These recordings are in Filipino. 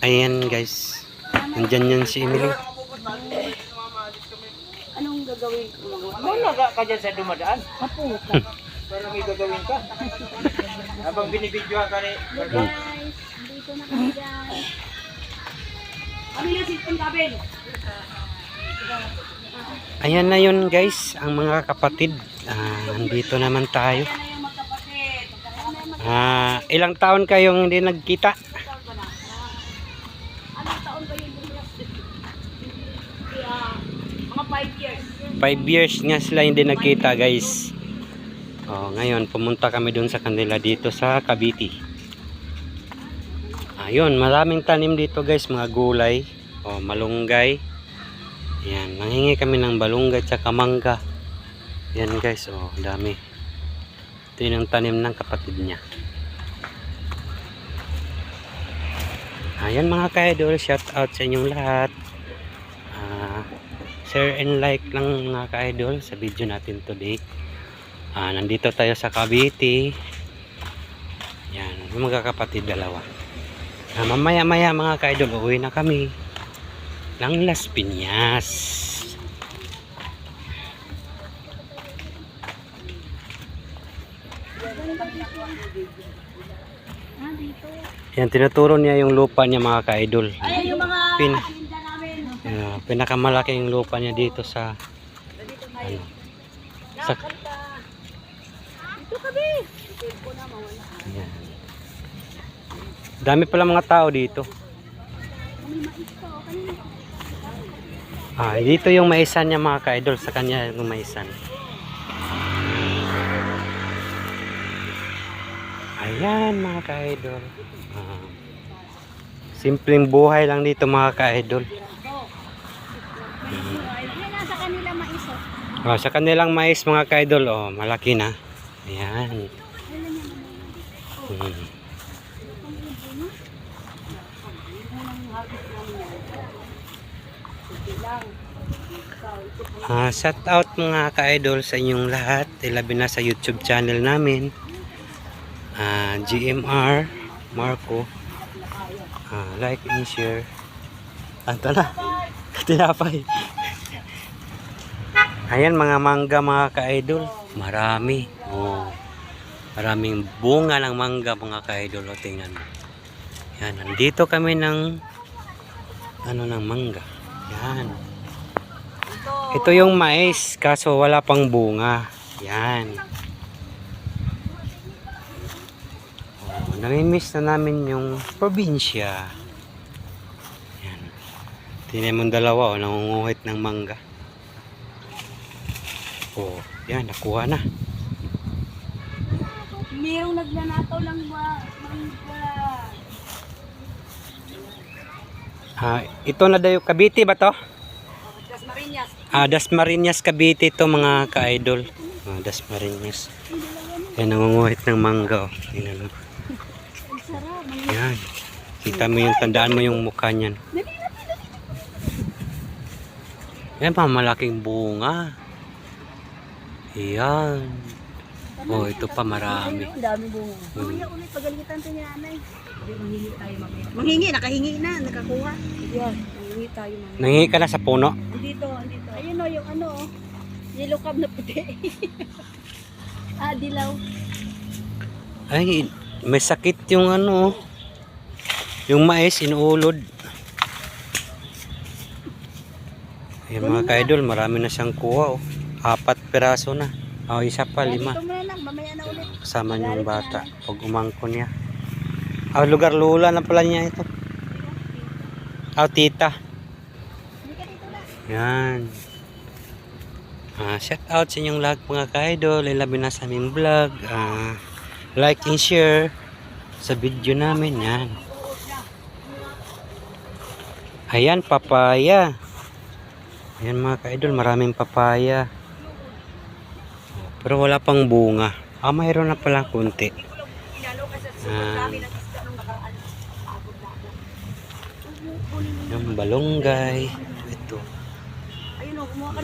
Ayan guys. Nandyan yan si Emily. Anong gagawin ko? Wala ka dyan sa dumadaan. Apo. Para may gagawin ka. Habang binibidyohan ka ni... Guys, dito na kami guys. Kami na sipon kabel. Ayan na yun guys, ang mga kapatid. Nandito naman tayo. Yan na yung magkapatid. Ilang taon kayong hindi nagkita? Anong taon ba yung mga 5 years. 5 years nga sila hindi nagkita guys. Ngayon pumunta kami dun sa kanila dito sa Cavite. Ayun, maraming tanim dito guys, mga gulay, malunggay. Yan, manghingi kami ng balunggay at mangga. Yan guys, dami. Ito yung tanim ng kapatid niya. Ayan mga ka-idol, shout out sa inyong lahat. Share and like lang mga ka-idol sa video natin today. Nandito tayo sa Cavite. Yan, yung mga kapatid dalawa. Mamaya-maya mga ka-idol, uwi na kami ng Las Piñas. Dito. Yan, tinuturo niya yung lupa niya mga ka-idol. Ayan yung mga paninda namin. Pinakamalaking lupa niya dito sa sa Dito kami. Dito na mawala. yan. Dami pala mga tao dito. May mais pa o kanina. Dito yung maisan niya mga ka-idol, sa kanya yung maisan. Ayan mga ka-idol. Simpleng buhay lang dito mga ka-idol. Yan nasa kanila mais o. Sa kanilang mais mga ka-idol, malaki na. Ayan. Shout out mga ka-idol sa inyong lahat, ilabi na sa YouTube channel namin, GMR Marco. Like and share. Ito na, tinapay. Ayan mga mangga mga ka-idol, marami. Maraming bunga ng mangga mga ka-idol. Tingnan mo. Yan, nandito kami ng ng mangga. Yan. Ito yung mais, kaso wala pang bunga. Yan. Namimiss na namin yung probinsya. Yan. Tingnan mo dalawa, nangunguhit ng mangga. Yan, nakuha na. Mayroong nagnanakaw lang mangga. Ito na daw yung Cavite ba to? Dasmariñas. Dasmariñas Cavite ito mga ka-idol. Dasmariñas. Yan, nangunguhit ng mangga. Tingnan mo. Yan. Kita mo yung, tandaan mo yung mukha niyan. Yan pa, malaking bunga. Yan. Ito pa marami. Ang dami bunga. Mamaya ulit pagalitan to niya anay. Manghingi tayo mamaya. Manghingi, nakahingi na, nakakuha. Yan, manghingi tayo mamaya. Nangingi ka na sa puno? Dito. Ayun o, yung ano o. Yellow cab na puti. Dilaw. Ay, may sakit yung yung mais, inuulod. Ayan mga ka-idol, marami na siyang kuha. 4 piraso na. Isa pa, 5. Dito muna lang, mamaya na ulit. Kasama yung bata. Pag umangko niya. Lugar lula na pala niya ito. Tita. Yan. Shout out sa inyong lahat mga ka-idol. Ilabi na sa aming vlog. Like and share sa video namin. Yan. Ayan, papaya. Ayan mga ka-idol, maraming papaya. Pero wala pang bunga. Mayroon na pala kunti. Yung balunggay. Ito.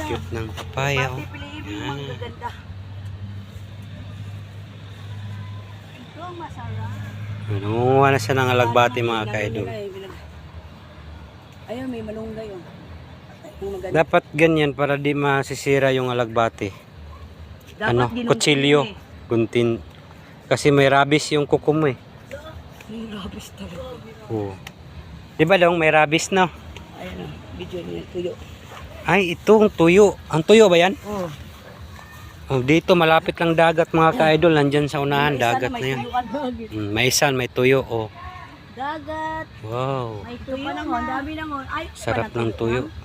Cute ng papaya. Yan. Nangunguha na siya ng alagbati mga ka-idol. Ayun, may malunggay yun. Yung maganda. Dapat ganyan para di masisira yung alagbati. Ano, ginugunting kutsilyo, eh. guntin. Kasi may rabies yung kuko mo eh. May rabis talaga. Oo. Di ba dong may rabies na? Ayun, video niya, tuyo. Ay, itong tuyo. Ang tuyo ba yan? Oh. Oh, dito malapit lang dagat mga ka-idol. Nandyan sa unahan, dagat na yan. May isan, may tuyo. Oh. Dagat. Wow. May tuyo pa nangon, dami nangon. Ay, Sarap ng tuyo. Oh.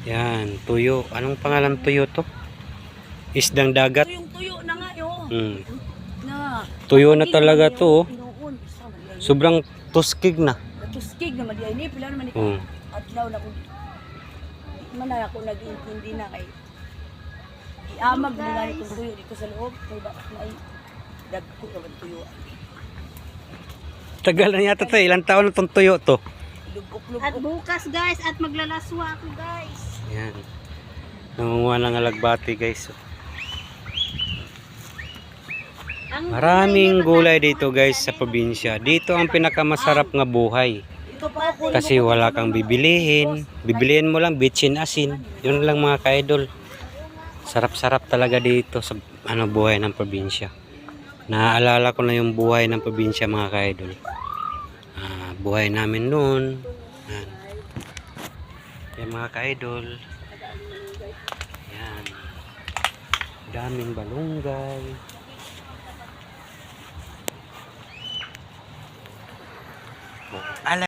Yan, tuyo. Anong pangalan tuyo to? Isdang dagat. Tuyong-tuyo na nga yun. Na. Tuyo na talaga to. Oh. Tinuon. Isa, mali ay. Sobrang tuskig na. Natuskig na mali ay ni. Pila naman ito. Oh. Adlaw na kung man ako nag-intindi na kay iamag na nga itong tuyo dito sa loob. Kaya bakit na ay dagko ka ba tuyo? Tagal na yata to. Ilang taon na tong tuyo to. Lubok-lubok. At bukas guys, at maglalaswa ako guys. Yan. Nangunguha ng alagbati guys. Maraming gulay dito guys sa probinsya. Dito ang pinakamasarap nga buhay. Ito pa ako. Kasi wala kang bibilihin. Bibilihin mo lang bitchin asin. Yun lang mga ka-idol. Sarap-sarap talaga dito sa buhay ng probinsya. Naaalala ko na yung buhay ng probinsya mga ka-idol. Buhay namin noon. Yan. Yan mga ka-idol. Yan. Daming balunggay. Ala